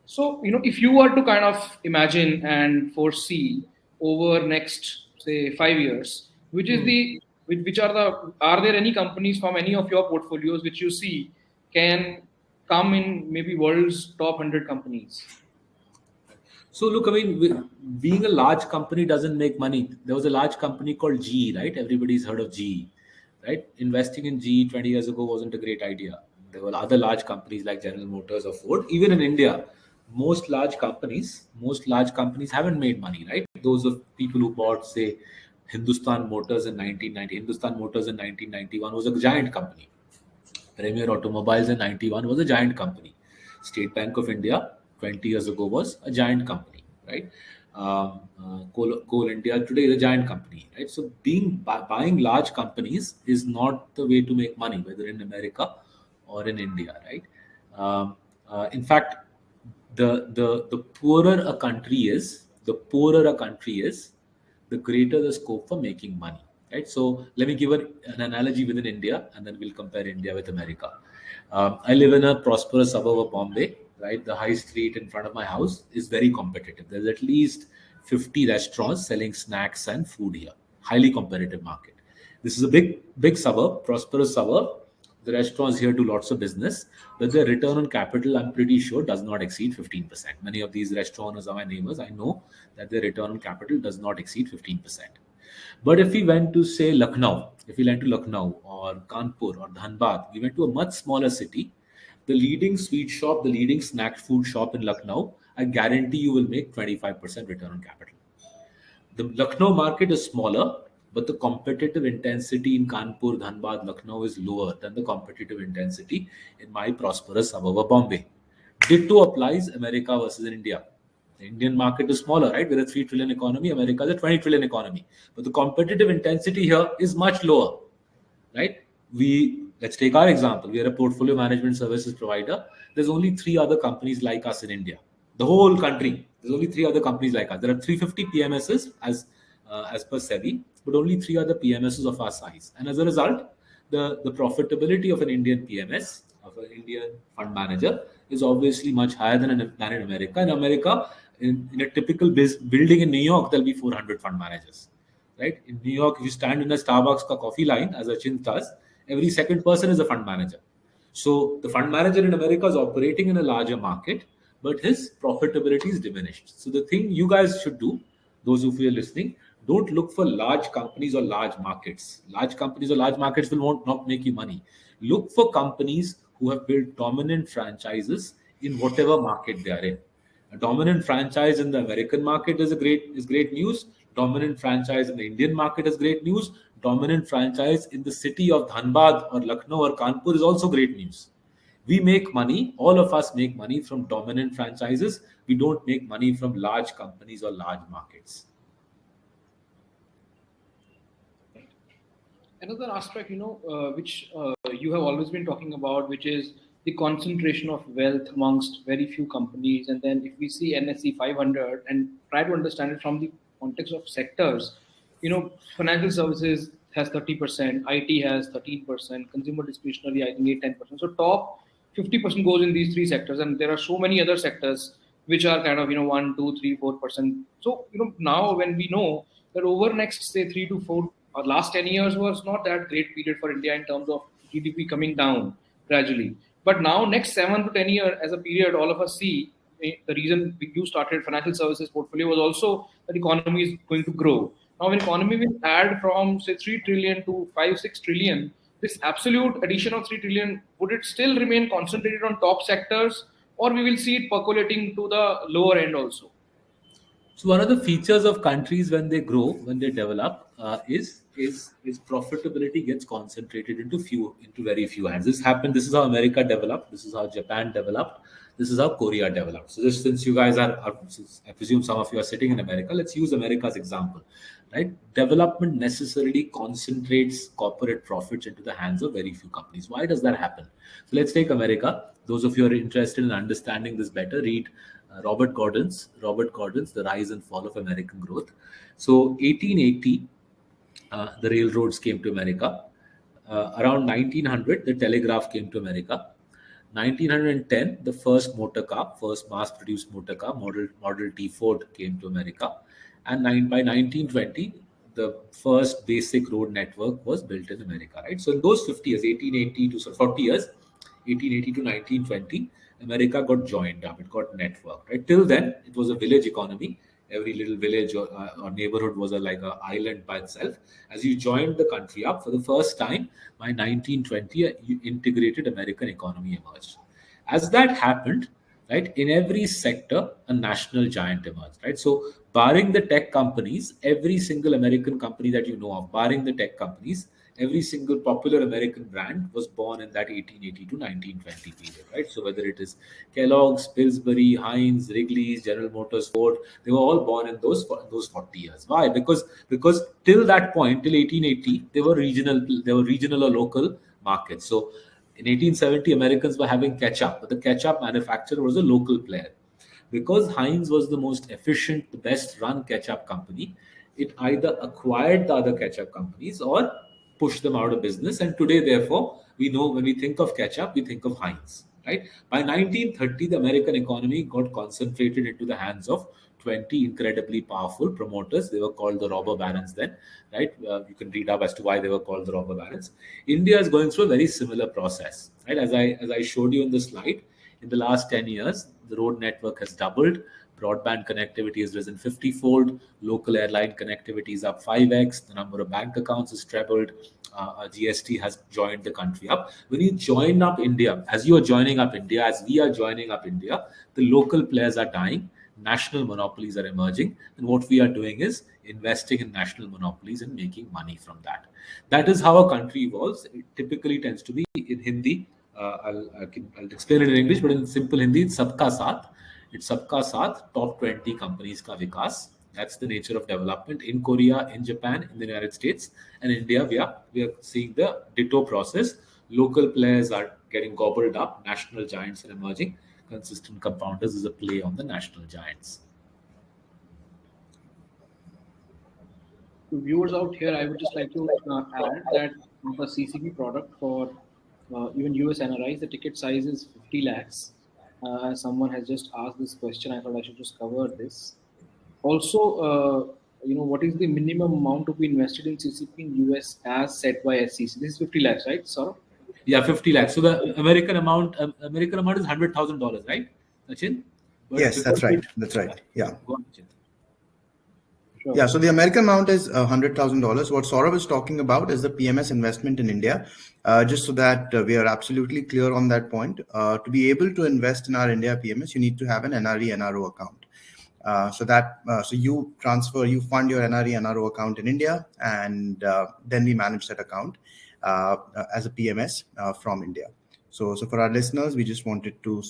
So, if you were to kind of imagine and foresee over next, say, 5 years, are there any companies from any of your portfolios which you see can come in maybe world's top 100 companies? So look, I mean, being a large company doesn't make money. There was a large company called GE, right? Everybody's heard of GE, right? Investing in GE 20 years ago wasn't a great idea. There were other large companies like General Motors or Ford. Even in India, most large companies haven't made money, right? Those of people who bought, say, Hindustan Motors in 1990. Hindustan Motors in 1991 was a giant company. Premier Automobiles in 91 was a giant company. State Bank of India 20 years ago was a giant company, right? Coal India today is a giant company, right? So buying large companies is not the way to make money, whether in America or in India, right? In fact, the poorer a country is, the greater the scope for making money. Right? So let me give an analogy within India, and then we'll compare India with America. I live in a prosperous suburb of Bombay, right? The high street in front of my house is very competitive. There's at least 50 restaurants selling snacks and food here. Highly competitive market. This is a big suburb, prosperous suburb. The restaurants here do lots of business, but their return on capital, I'm pretty sure, does not exceed 15%. Many of these restaurants are my neighbors. I know that their return on capital does not exceed 15%. But if we went to, say, Lucknow or Kanpur or Dhanbad, we went to a much smaller city, the leading sweet shop, the leading snack food shop in Lucknow, I guarantee you will make 25% return on capital. The Lucknow market is smaller, but the competitive intensity in Kanpur, Dhanbad, Lucknow is lower than the competitive intensity in my prosperous suburb of Bombay. Ditto applies America versus India. The Indian market is smaller, right? We're a 3 trillion economy. America is a 20 trillion economy. But the competitive intensity here is much lower, right? Let's take our example. We are a portfolio management services provider. There's only 3 other companies like us in India. The whole country, there's only 3 other companies like us. There are 350 PMSs as per SEBI. but only 3 other PMSs of our size. And as a result, the profitability of an Indian PMS, of an Indian fund manager, is obviously much higher than in America. In America, in a typical building in New York, there'll be 400 fund managers. Right? In New York, if you stand in a Starbucks coffee line, as Achint does, every second person is a fund manager. So the fund manager in America is operating in a larger market, but his profitability is diminished. So the thing you guys should do, those of you are listening, don't look for large companies or large markets. Large companies or large markets will not make you money. Look for companies who have built dominant franchises in whatever market they are in. A dominant franchise in the American market is great news. Dominant franchise in the Indian market is great news. Dominant franchise in the city of Dhanbad or Lucknow or Kanpur is also great news. We make money, all of us make money from dominant franchises. We don't make money from large companies or large markets. Another aspect, which you have always been talking about, which is the concentration of wealth amongst very few companies. And then if we see NSE 500 and try to understand it from the context of sectors, financial services has 30%, IT has 13%, consumer discretionary, I think 8-10%. So top 50% goes in these three sectors, and there are so many other sectors which are kind of 1, 2, 3, 4%. So now when we know that over next say 3 to 4 or last 10 years was not that great period for India in terms of GDP coming down gradually. But now next 7 to 10 years as a period, all of us see the reason you started financial services portfolio was also that the economy is going to grow. Now when economy will add from say 3 trillion to 5-6 trillion, this absolute addition of 3 trillion, would it still remain concentrated on top sectors, or we will see it percolating to the lower end also? So one of the features of countries when they grow, when they develop, is profitability gets concentrated into very few hands. This happened. This is how America developed. This is how Japan developed. This is how Korea developed. So just since you guys are, I presume some of you are sitting in America, let's use America's example, right? Development necessarily concentrates corporate profits into the hands of very few companies. Why does that happen? So let's take America. Those of you who are interested in understanding this better, read Robert Gordon's The Rise and Fall of American Growth. So 1880, the railroads came to America. Around 1900, the telegraph came to America. 1910, the first mass-produced motor car, Model T Ford, came to America. And by 1920, the first basic road network was built in America, right? So in those 50 years, 1880 to 40 years, 1880 to 1920, America got joined up, it got networked, right? Till then, it was a village economy. Every little village or neighborhood was like an island by itself. As you joined the country up, for the first time, by 1920, an integrated American economy emerged. As that happened, right, in every sector, a national giant emerged, right? So barring the tech companies, every single American company that you know of, barring the tech companies, every single popular American brand was born in that 1880 to 1920 period, right? So whether it is Kellogg's, Pillsbury, Heinz, Wrigley's, General Motors, Ford, they were all born in those 40 years. Why? Because till that point, till 1880, they were regional or local markets. So in 1870, Americans were having ketchup, but the ketchup manufacturer was a local player. Because Heinz was the most efficient, the best run ketchup company, it either acquired the other ketchup companies or pushed them out of business. And today, therefore, we know when we think of ketchup, we think of Heinz, right? By 1930, the American economy got concentrated into the hands of 20 incredibly powerful promoters. They were called the robber barons then, right? You can read up as to why they were called the robber barons. India is going through a very similar process, right? As I showed you in the slide, in the last 10 years, the road network has doubled. Broadband connectivity has risen 50-fold. Local airline connectivity is up 5x. The number of bank accounts has trebled. GST has joined the country up. When you join up India, as you are joining up India, as we are joining up India, the local players are dying. National monopolies are emerging. And what we are doing is investing in national monopolies and making money from that. That is how a country evolves. It typically tends to be in Hindi. I'll explain it in English, but in simple Hindi, it's sabka saath. It's sabka saath, top 20 companies ka vikas. That's the nature of development in Korea, in Japan, in the United States, and India. We are seeing the ditto process. Local players are getting gobbled up. National giants are emerging. Consistent compounders is a play on the national giants. To viewers out here, I would just like to add that the CCP product for even US NRIs, the ticket size is 50 lakhs. Someone has just asked this question. I thought I should just cover this. Also, what is the minimum amount to be invested in CCP in US as set by SEC? This is 50 lakhs, right, Saurabh? Yeah, 50 lakhs. So the American amount is $100,000, right, Achint? Yes, that's right. That's right. Yeah. Go on, Achint. Sure. Yeah, so the American amount is $100,000. What Saurabh is talking about is the PMS investment in India. Just so that we are absolutely clear on that point. To be able to invest in our India PMS, you need to have an NRE NRO account. So you fund your NRE NRO account in India, and then we manage that account as a PMS from India. So for our listeners, we just wanted to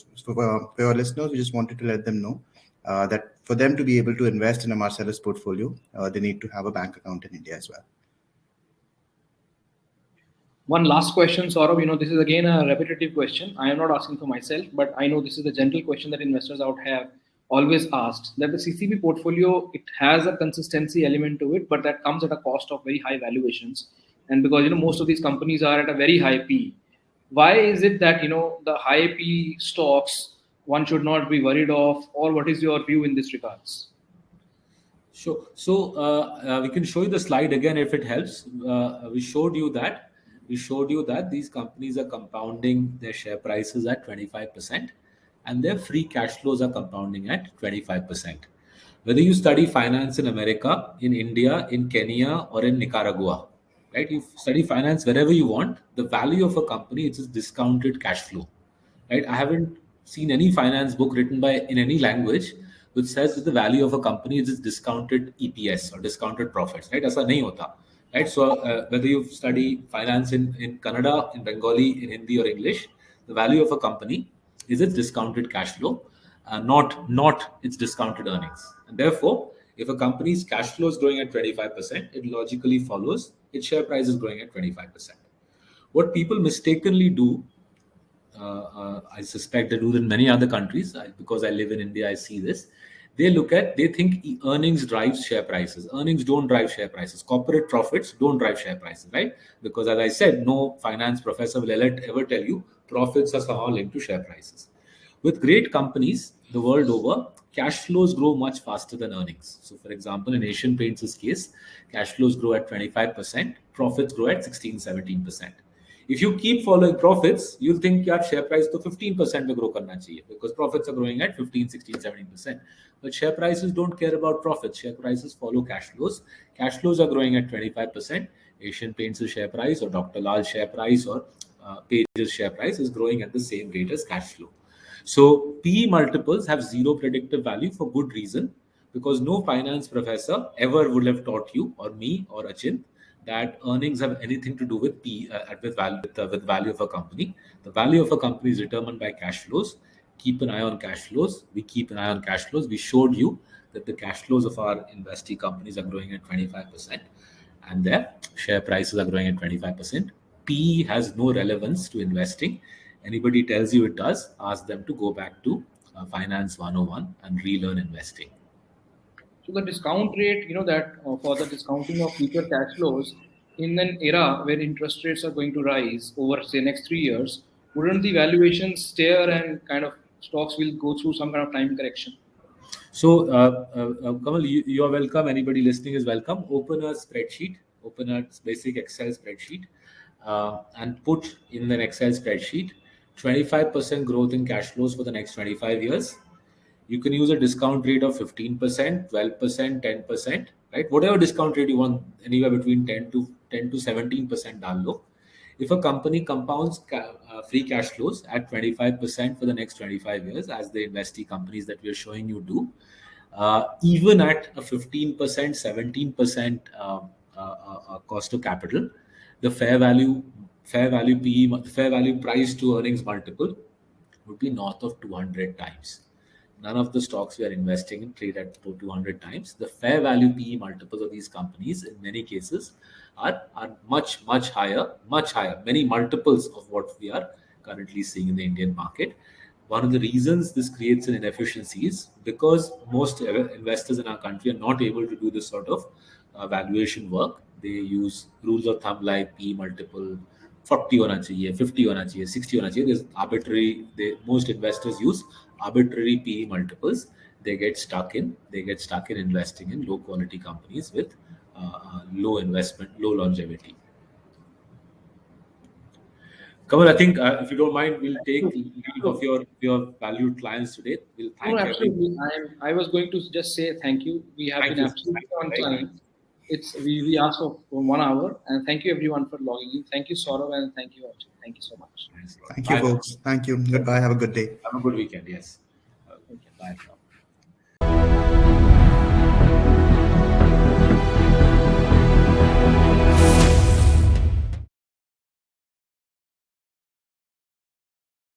let them know that for them to be able to invest in a Marcellus portfolio, they need to have a bank account in India as well. One last question, Saurabh. This is again a repetitive question. I am not asking for myself, but I know this is the general question that investors out have always asked. That the CCP portfolio, it has a consistency element to it, but that comes at a cost of very high valuations. And because most of these companies are at a very high P. Why is it that the high P stocks one should not be worried of, or what is your view in this regards? Sure. So we can show you the slide again if it helps. We showed you that these companies are compounding their share prices at 25%, and their free cash flows are compounding at 25%. Whether you study finance in America, in India, in Kenya, or in Nicaragua, right? You study finance wherever you want. The value of a company is discounted cash flow, right? I haven't seen any finance book written in any language which says that the value of a company is discounted EPS or discounted profits, right? Aisa nahi hota, right? So whether you study finance in Kannada, in Bengali, in Hindi or English, the value of a company is its discounted cash flow, not its discounted earnings. And therefore, if a company's cash flow is growing at 25%, it logically follows its share price is growing at 25%. What people mistakenly do, I suspect they do in many other countries, because I live in India, I see this. They think earnings drive share prices. Earnings don't drive share prices. Corporate profits don't drive share prices, right? Because as I said, no finance professor will ever tell you profits are somehow linked to share prices. With great companies the world over, cash flows grow much faster than earnings. So for example, in Asian Paints' case, cash flows grow at 25%, profits grow at 16-17%. If you keep following profits, you'll think your share price to 15% grow karna chahiye, because profits are growing at 15, 16, 17%. But share prices don't care about profits. Share prices follow cash flows. Cash flows are growing at 25%. Asian Paints' share price or Dr. Lal's share price or Page's share price is growing at the same rate as cash flow. So PE multiples have zero predictive value for good reason, because no finance professor ever would have taught you or me or Achint that earnings have anything to do with with value of a company. The value of a company is determined by cash flows. Keep an eye on cash flows. We keep an eye on cash flows. We showed you that the cash flows of our investee companies are growing at 25%, and their share prices are growing at 25%. PE has no relevance to investing. Anybody tells you it does, ask them to go back to Finance 101 and relearn investing. So the discount rate, that for the discounting of future cash flows in an era where interest rates are going to rise over, say, next 3 years, wouldn't the valuations stare and kind of stocks will go through some kind of time correction? So, Kamal, you are welcome. Anybody listening is welcome. Open a spreadsheet, open a basic Excel spreadsheet, and put in the Excel spreadsheet 25% growth in cash flows for the next 25 years. You can use a discount rate of 15%, 12%, 10%, right? Whatever discount rate you want, anywhere between 10 to 17% dal lo. If a company compounds free cash flows at 25% for the next 25 years, as the investee companies that we are showing you do, even at a 15%, 17% cost of capital, the fair value PE, fair value price to earnings multiple would be north of 200 times. None of the stocks we are investing in trade at 200 times. The fair value PE multiples of these companies, in many cases, are much higher, many multiples of what we are currently seeing in the Indian market. One of the reasons this creates an inefficiency is because most investors in our country are not able to do this sort of valuation work. They use rules of thumb like P multiple 40 होना चाहिए, 50 होना चाहिए, 60 होना चाहिए. There's arbitrary. Most investors use arbitrary PE multiples. They get stuck in investing in low quality companies with low investment, low longevity. Kamal, I think if you don't mind, we'll take leave of your valued clients today. We'll thank absolutely. I was going to just say thank you. We have been absolutely on time. We asked for 1 hour, and thank you everyone for logging in. Thank you, Saurabh, and thank you, Achint. Thank you so much. Thank you, folks. Thank you. Goodbye. Have a good day. Have a good weekend. Yes. Bye.